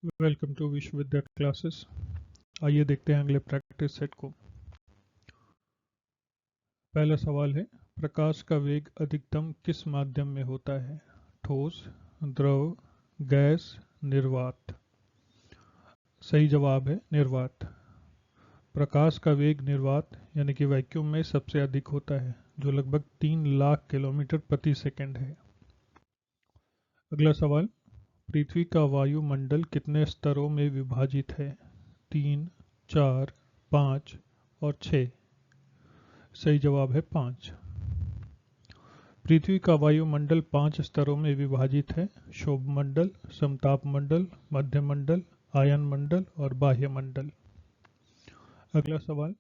Welcome to विश्वविद्या classes. आइए देखते हैं अगले प्रैक्टिस सेट को। पहला सवाल है, प्रकाश का वेग अधिकतम किस माध्यम में होता है? ठोस, द्रव, गैस, निर्वात। सही जवाब है निर्वात। प्रकाश का वेग निर्वात यानी कि वैक्यूम में सबसे अधिक होता है, जो लगभग 3 लाख किलोमीटर प्रति सेकंड है। अगला सवाल, पृथ्वी का वायुमंडल कितने स्तरों में विभाजित है? 3, 4, 5 और 6। सही जवाब है 5। पृथ्वी का वायुमंडल 5 स्तरों में विभाजित है: शोभ मंडल, समताप मंडल, मध्य मंडल, आयन मंडल और बाह्य मंडल। अगला सवाल,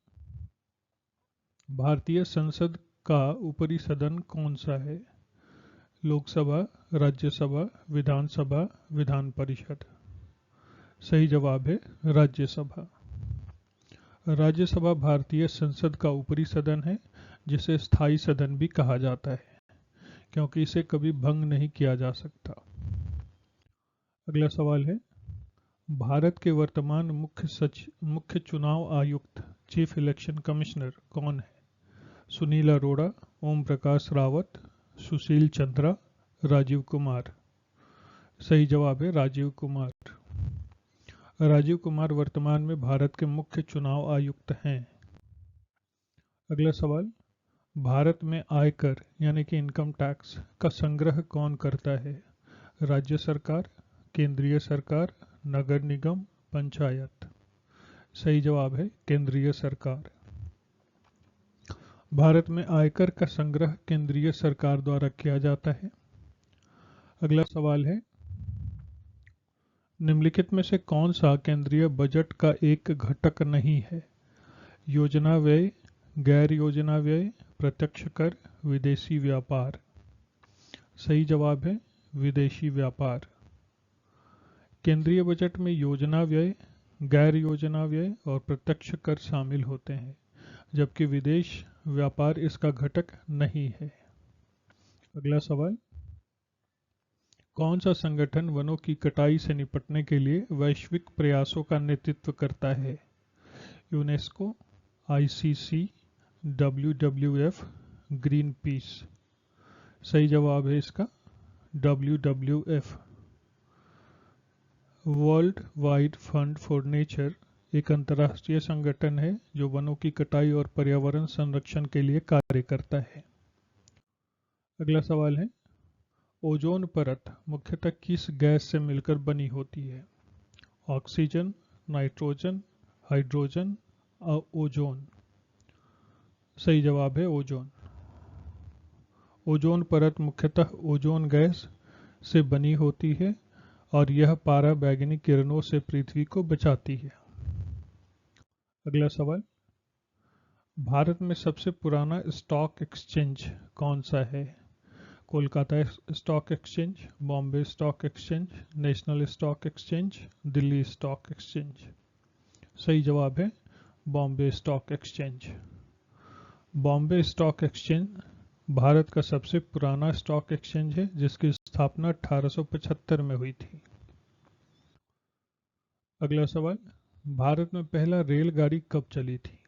भारतीय संसद का ऊपरी सदन कौन सा है? लोकसभा, राज्यसभा, विधानसभा, विधान परिषद। सही जवाब है राज्यसभा। राज्यसभा भारतीय संसद का ऊपरी सदन है, जिसे स्थायी सदन भी कहा जाता है, क्योंकि इसे कभी भंग नहीं किया जा सकता। अगला सवाल है, भारत के वर्तमान मुख्य चुनाव आयुक्त चीफ इलेक्शन कमिश्नर कौन है? सुनील अरोड़ा, ओम प्रकाश रावत, सुशील चंद्रा, राजीव कुमार। सही जवाब है राजीव कुमार। राजीव कुमार वर्तमान में भारत के मुख्य चुनाव आयुक्त हैं। अगला सवाल, भारत में आयकर यानी कि इनकम टैक्स का संग्रह कौन करता है? राज्य सरकार, केंद्रीय सरकार, नगर निगम, पंचायत। सही जवाब है केंद्रीय सरकार। भारत में आयकर का संग्रह केंद्रीय सरकार द्वारा किया जाता है। अगला सवाल है, निम्नलिखित में से कौन सा केंद्रीय बजट का एक घटक नहीं है? योजना व्यय, गैर योजना व्यय, प्रत्यक्ष कर, विदेशी व्यापार। सही जवाब है विदेशी व्यापार। केंद्रीय बजट में योजना व्यय, गैर योजना व्यय और प्रत्यक्ष कर शामिल होते हैं, जबकि विदेश व्यापार इसका घटक नहीं है। अगला सवाल, कौन सा संगठन वनों की कटाई से निपटने के लिए वैश्विक प्रयासों का नेतृत्व करता है? UNESCO, ICC, WWF, green peas. सही जवाब है इसका WWF. World wide fund for nature एक अंतर्राष्ट्रीय संगठन है जो वनों की कटाई और पर्यावरण संरक्षण के लिए कार्य करता है। अगला सवाल है, ओजोन परत मुख्यतः किस गैस से मिलकर बनी होती है? ऑक्सीजन, नाइट्रोजन, हाइड्रोजन और ओजोन। सही जवाब है ओजोन। ओजोन परत मुख्यतः ओजोन गैस से बनी होती है और यह पराबैंगनी किरणों से पृथ्वी को बचाती है। अगला सवाल, भारत में सबसे पुराना स्टॉक एक्सचेंज कौन सा है? Kolkata stock exchange, Bombay stock exchange, national stock exchange, Delhi stock exchange. सही जवाब है Bombay stock exchange. Bombay stock exchange Bharat का सबसे पुराना स्टॉक एक्सचेंज है, जिसकी स्थापना 1875 में हुई थी। अगला सवाल, भारत में पहला रेलगाड़ी कब चली थी?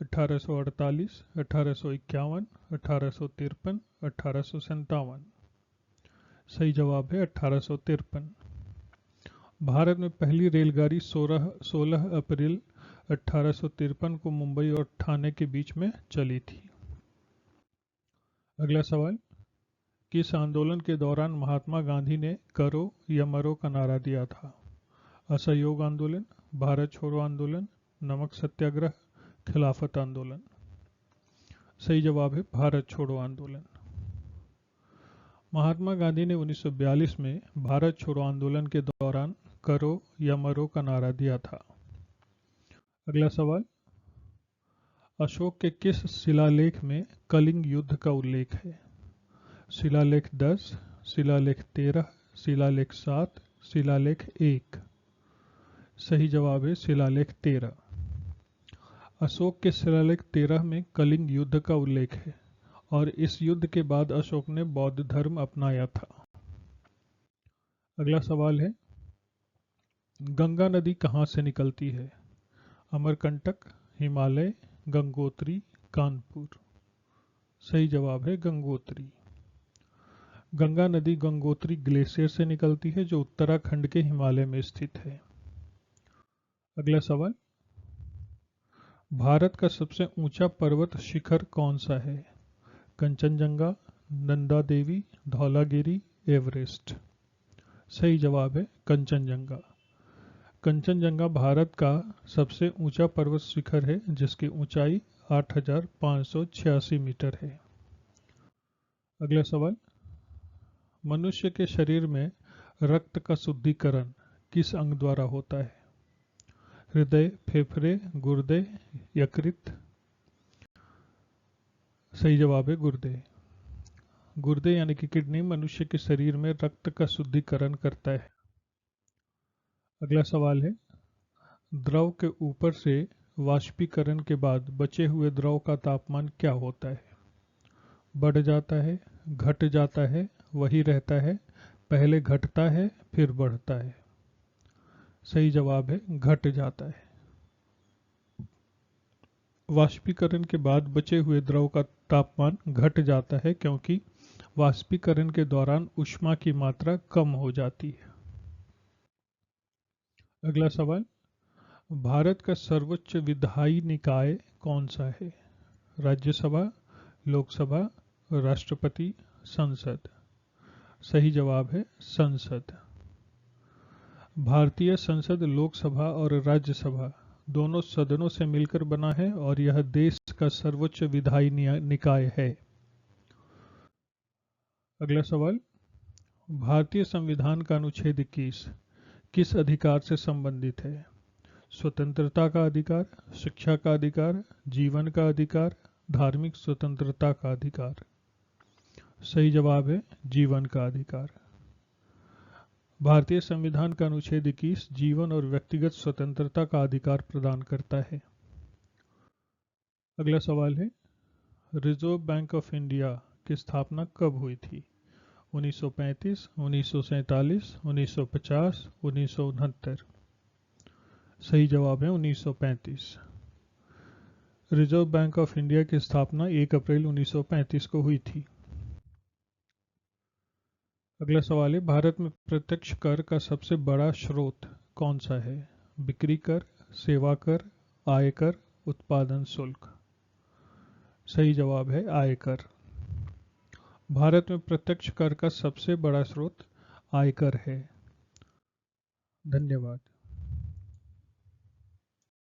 1848, 1851, 1853, 1857। सही जवाब है 1853। भारत में पहली रेलगाड़ी 16 अप्रैल 1853 को मुंबई और ठाणे के बीच में चली थी। अगला सवाल, किस आंदोलन के दौरान महात्मा गांधी ने करो या मरो का नारा दिया था? असहयोग आंदोलन, भारत छोड़ो आंदोलन, नमक सत्याग्रह, खिलाफत आंदोलन। सही जवाब है भारत छोड़ो आंदोलन। महात्मा गांधी ने 1942 में भारत छोड़ो आंदोलन के दौरान करो या मरो का नारा दिया था। अगला सवाल, अशोक के किस शिलालेख में कलिंग युद्ध का उल्लेख है? शिलालेख 10, शिलालेख 13, शिलालेख 7, शिलालेख 1। सही जवाब है शिलालेख 13। अशोक के शिलालेख 13 में कलिंग युद्ध का उल्लेख है और इस युद्ध के बाद अशोक ने बौद्ध धर्म अपनाया था। अगला सवाल है, गंगा नदी कहाँ से निकलती है? अमरकंटक, हिमालय, गंगोत्री, कानपुर। सही जवाब है गंगोत्री। गंगा नदी गंगोत्री ग्लेशियर से निकलती है जो उत्तराखंड के हिमालय में स्थित है। अगला सवाल, भारत का सबसे ऊंचा पर्वत शिखर कौन सा है? कंचनजंगा, नंदा देवी, धौलागिरी, एवरेस्ट। सही जवाब है कंचनजंगा। कंचनजंगा भारत का सबसे ऊंचा पर्वत शिखर है जिसकी ऊंचाई 8,586 मीटर है। अगला सवाल, मनुष्य के शरीर में रक्त का शुद्धिकरण किस अंग द्वारा होता है? हृदय, फेफड़े, गुर्दे, यकृत। सही जवाब है गुर्दे। गुर्दे यानी कि किडनी मनुष्य के शरीर में रक्त का शुद्धिकरण करता है। अगला सवाल है, द्रव के ऊपर से वाष्पीकरण के बाद बचे हुए द्रव का तापमान क्या होता है? बढ़ जाता है, घट जाता है, वही रहता है, पहले घटता है फिर बढ़ता है। सही जवाब है घट जाता है। वाष्पीकरण के बाद बचे हुए द्रव का तापमान घट जाता है क्योंकि वाष्पीकरण के दौरान ऊष्मा की मात्रा कम हो जाती है। अगला सवाल, भारत का सर्वोच्च विधायी निकाय कौन सा है? राज्यसभा, लोकसभा, राष्ट्रपति, संसद। सही जवाब है संसद। भारतीय संसद लोकसभा और राज्यसभा दोनों सदनों से मिलकर बना है और यह देश का सर्वोच्च विधायी निकाय है। अगला सवाल, भारतीय संविधान का अनुच्छेद 21 किस अधिकार से संबंधित है? स्वतंत्रता का अधिकार, शिक्षा का अधिकार, जीवन का अधिकार, धार्मिक स्वतंत्रता का अधिकार। सही जवाब है जीवन का अधिकार। भारतीय संविधान का अनुच्छेद 21 जीवन और व्यक्तिगत स्वतंत्रता का अधिकार प्रदान करता है। अगला सवाल है, रिजर्व बैंक ऑफ इंडिया की स्थापना कब हुई थी? 1935, 1947, 1950, 1969। सही जवाब है 1935। रिजर्व बैंक ऑफ इंडिया की स्थापना 1 अप्रैल 1935 को हुई थी। अगला सवाल है, भारत में प्रत्यक्ष कर का सबसे बड़ा स्रोत कौन सा है? बिक्री कर, सेवा कर, आयकर, उत्पादन शुल्क। सही जवाब है आयकर। भारत में प्रत्यक्ष कर का सबसे बड़ा स्रोत आयकर है। धन्यवाद।